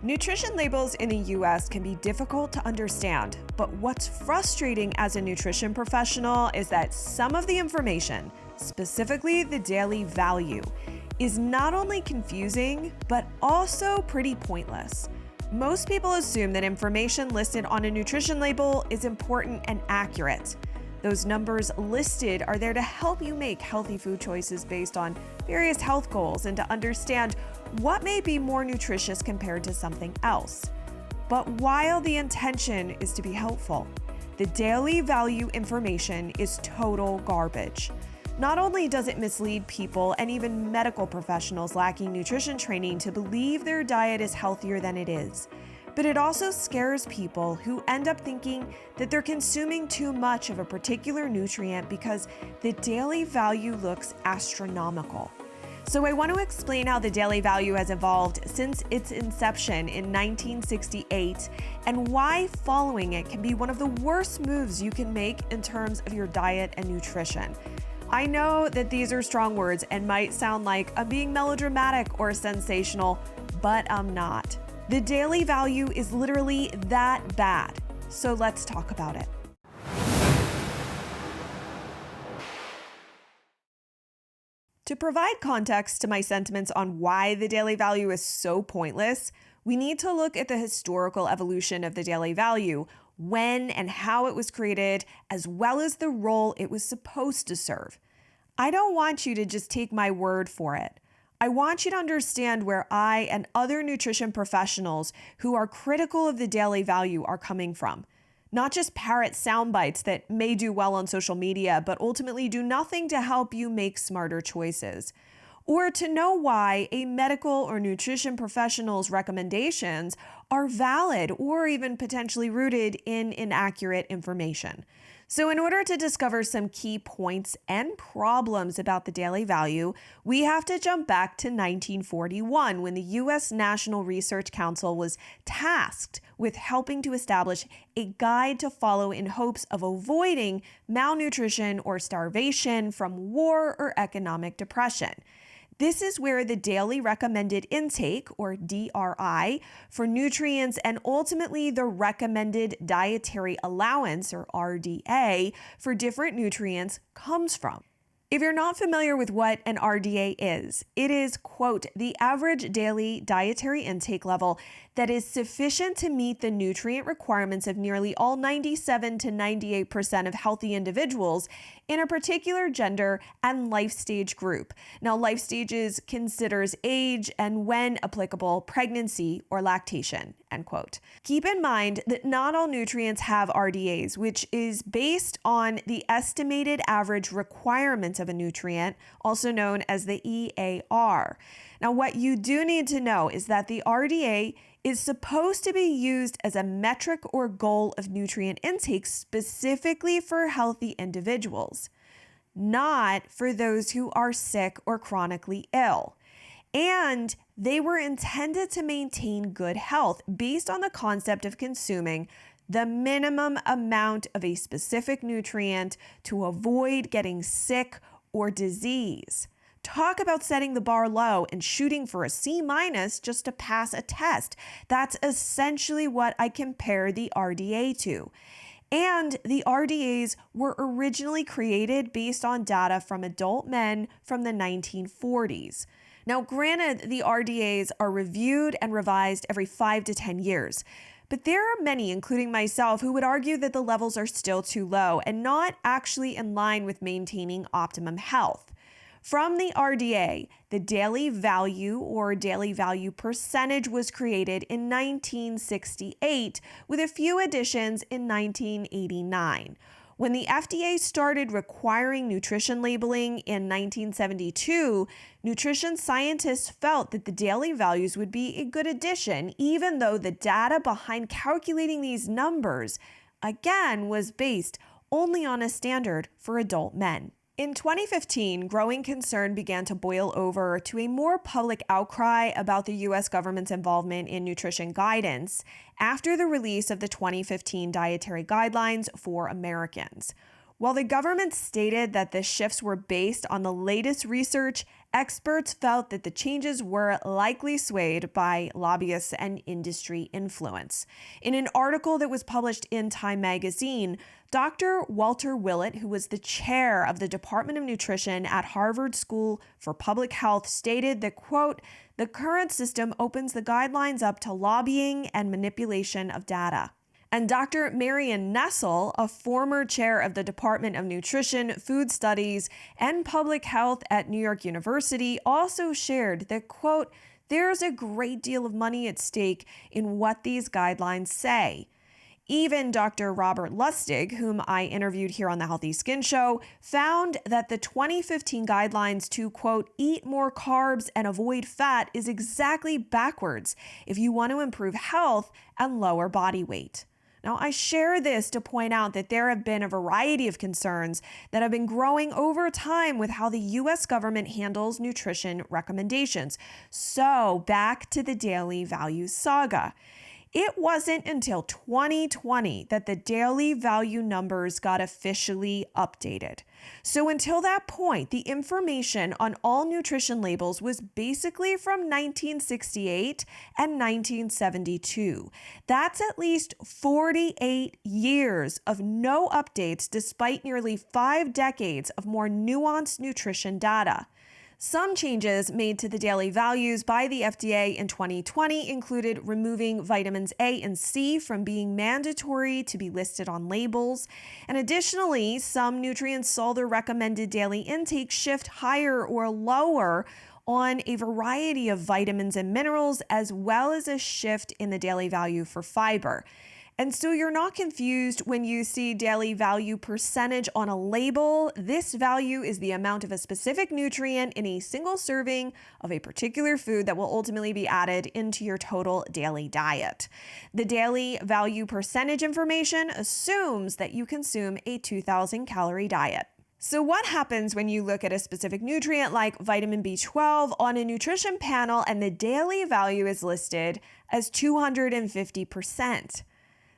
Nutrition labels in the US can be difficult to understand, but what's frustrating as a nutrition professional is that some of the information, specifically the daily value, is not only confusing, but also pretty pointless. Most people assume that information listed on a nutrition label is important and accurate. Those numbers listed are there to help you make healthy food choices based on various health goals and to understand what may be more nutritious compared to something else. But while the intention is to be helpful, the daily value information is total garbage. Not only does it mislead people and even medical professionals lacking nutrition training to believe their diet is healthier than it is, but it also scares people who end up thinking that they're consuming too much of a particular nutrient because the daily value looks astronomical. So I want to explain how the daily value has evolved since its inception in 1968 and why following it can be one of the worst moves you can make in terms of your diet and nutrition. I know that these are strong words and might sound like I'm being melodramatic or sensational, but I'm not. The daily value is literally that bad. So let's talk about it. To provide context to my sentiments on why the daily value is so pointless, we need to look at the historical evolution of the daily value, when and how it was created, as well as the role it was supposed to serve. I don't want you to just take my word for it. I want you to understand where I and other nutrition professionals who are critical of the daily value are coming from. Not just parrot sound bites that may do well on social media, but ultimately do nothing to help you make smarter choices. Or to know why a medical or nutrition professional's recommendations are valid or even potentially rooted in inaccurate information. So in order to discover some key points and problems about the daily value, we have to jump back to 1941 when the U.S. National Research Council was tasked with helping to establish a guide to follow in hopes of avoiding malnutrition or starvation from war or economic depression. This is where the daily recommended intake, or DRI, for nutrients and ultimately the recommended dietary allowance, or RDA, for different nutrients comes from. If you're not familiar with what an RDA is, it is, quote, the average daily dietary intake level that is sufficient to meet the nutrient requirements of nearly all 97 to 98% of healthy individuals in a particular gender and life stage group. Now, life stages considers age and, when applicable, pregnancy or lactation, end quote. Keep in mind that not all nutrients have RDAs, which is based on the estimated average requirements of a nutrient, also known as the EAR. Now, what you do need to know is that the RDA is supposed to be used as a metric or goal of nutrient intake specifically for healthy individuals, not for those who are sick or chronically ill. And they were intended to maintain good health based on the concept of consuming the minimum amount of a specific nutrient to avoid getting sick or disease. Talk about setting the bar low and shooting for a C- just to pass a test. That's essentially what I compare the RDA to. And the RDAs were originally created based on data from adult men from the 1940s. Now, granted, the RDAs are reviewed and revised every 5 to 10 years. But there are many, including myself, who would argue that the levels are still too low and not actually in line with maintaining optimum health. From the RDA, the daily value or daily value percentage was created in 1968 with a few additions in 1989. When the FDA started requiring nutrition labeling in 1972, nutrition scientists felt that the daily values would be a good addition, even though the data behind calculating these numbers, again, was based only on a standard for adult men. In 2015, growing concern began to boil over to a more public outcry about the U.S. government's involvement in nutrition guidance after the release of the 2015 Dietary Guidelines for Americans. While the government stated that the shifts were based on the latest research, experts felt that the changes were likely swayed by lobbyists and industry influence. In an article that was published in Time magazine, Dr. Walter Willett, who was the chair of the Department of Nutrition at Harvard School for Public Health, stated that, quote, "The current system opens the guidelines up to lobbying and manipulation of data." And Dr. Marion Nessel, a former chair of the Department of Nutrition, Food Studies, and Public Health at New York University, also shared that, quote, "There's a great deal of money at stake in what these guidelines say." Even Dr. Robert Lustig, whom I interviewed here on the Healthy Skin Show, found that the 2015 guidelines to, quote, "eat more carbs and avoid fat" is exactly backwards if you want to improve health and lower body weight. Now, I share this to point out that there have been a variety of concerns that have been growing over time with how the U.S. government handles nutrition recommendations. So, back to the daily value saga. It wasn't until 2020 that the daily value numbers got officially updated. So until that point, the information on all nutrition labels was basically from 1968 and 1972. That's at least 48 years of no updates despite nearly 5 decades of more nuanced nutrition data. Some changes made to the daily values by the FDA in 2020 included removing vitamins A and C from being mandatory to be listed on labels. And additionally, some nutrients saw their recommended daily intake shift higher or lower on a variety of vitamins and minerals, as well as a shift in the daily value for fiber. And so you're not confused when you see daily value percentage on a label. This value is the amount of a specific nutrient in a single serving of a particular food that will ultimately be added into your total daily diet. The daily value percentage information assumes that you consume a 2,000 calorie diet. So what happens when you look at a specific nutrient like vitamin B12 on a nutrition panel and the daily value is listed as 250%?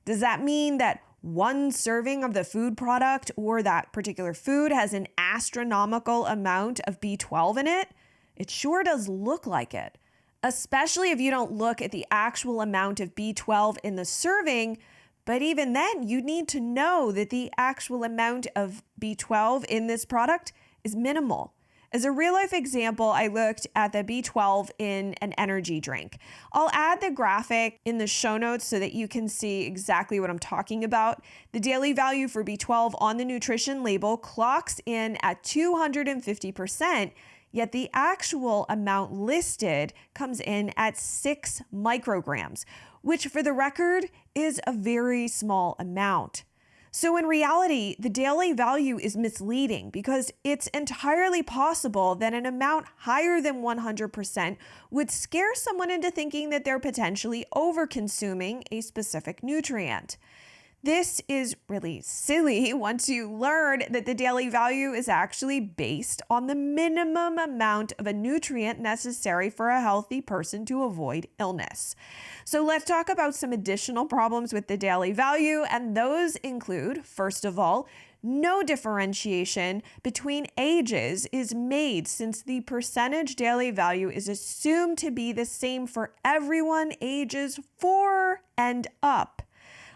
Does that mean that one serving of the food product or that particular food has an astronomical amount of B12 in it? It sure does look like it, especially if you don't look at the actual amount of B12 in the serving. But even then, you need to know that the actual amount of B12 in this product is minimal. As a real-life example, I looked at the B12 in an energy drink. I'll add the graphic in the show notes so that you can see exactly what I'm talking about. The daily value for B12 on the nutrition label clocks in at 250%, yet the actual amount listed comes in at 6 micrograms, which for the record is a very small amount. So in reality, the daily value is misleading because it's entirely possible that an amount higher than 100% would scare someone into thinking that they're potentially over-consuming a specific nutrient. This is really silly once you learn that the daily value is actually based on the minimum amount of a nutrient necessary for a healthy person to avoid illness. So let's talk about some additional problems with the daily value, and those include, first of all, no differentiation between ages is made since the percentage daily value is assumed to be the same for everyone ages 4 and up.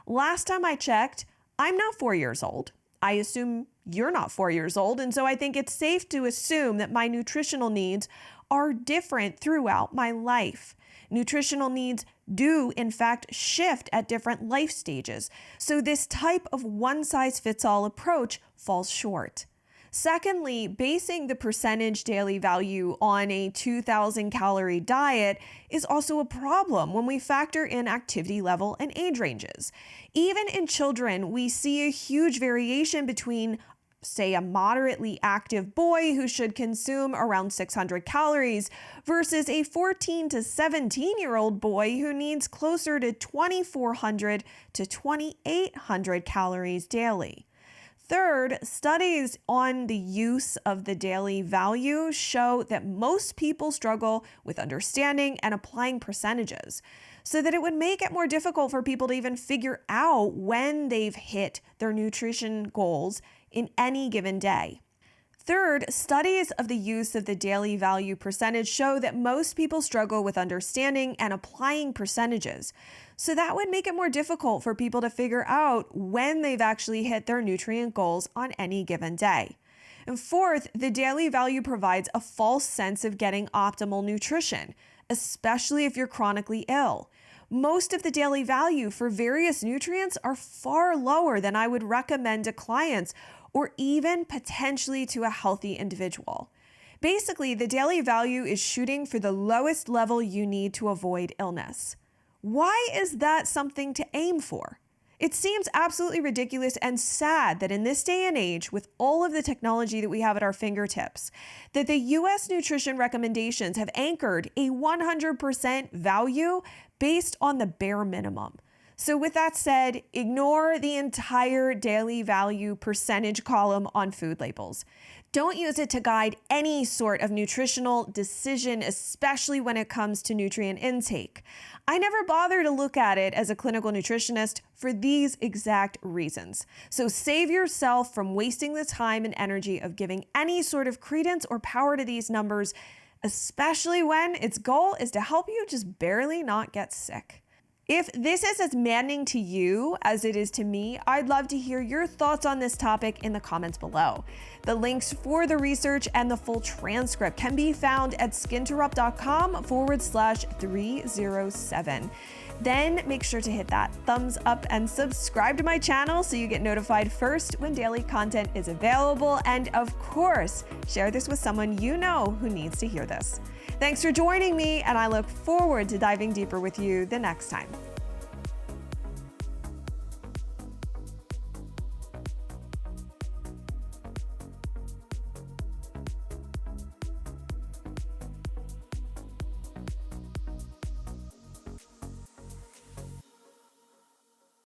Last time I checked, I'm not 4 years old. I assume you're not 4 years old, and so I think it's safe to assume that my nutritional needs are different throughout my life. Nutritional needs do, in fact, shift at different life stages, so this type of one-size-fits-all approach falls short. Secondly, basing the percentage daily value on a 2,000 calorie diet is also a problem when we factor in activity level and age ranges. Even in children, we see a huge variation between, say, a moderately active boy who should consume around 600 calories versus a 14 to 17-year-old boy who needs closer to 2,400 to 2,800 calories daily. Third, studies on the use of the daily value show that most people struggle with understanding and applying percentages. so that it would make it more difficult for people to even figure out when they've hit their nutrition goals in any given day. Third, studies of the use of the daily value percentage show that most people struggle with understanding and applying percentages. So that would make it more difficult for people to figure out when they've actually hit their nutrient goals on any given day. And fourth, the daily value provides a false sense of getting optimal nutrition, especially if you're chronically ill. Most of the daily value for various nutrients are far lower than I would recommend to clients or even potentially to a healthy individual. Basically, the daily value is shooting for the lowest level you need to avoid illness. Why is that something to aim for? It seems absolutely ridiculous and sad that in this day and age, with all of the technology that we have at our fingertips, that the US nutrition recommendations have anchored a 100% value based on the bare minimum. So with that said, ignore the entire daily value percentage column on food labels. Don't use it to guide any sort of nutritional decision, especially when it comes to nutrient intake. I never bother to look at it as a clinical nutritionist for these exact reasons. So save yourself from wasting the time and energy of giving any sort of credence or power to these numbers, especially when its goal is to help you just barely not get sick. If this is as maddening to you as it is to me, I'd love to hear your thoughts on this topic in the comments below. The links for the research and the full transcript can be found at skinterrupt.com/307. Then make sure to hit that thumbs up and subscribe to my channel so you get notified first when daily content is available. And of course, share this with someone you know who needs to hear this. Thanks for joining me, and I look forward to diving deeper with you the next time.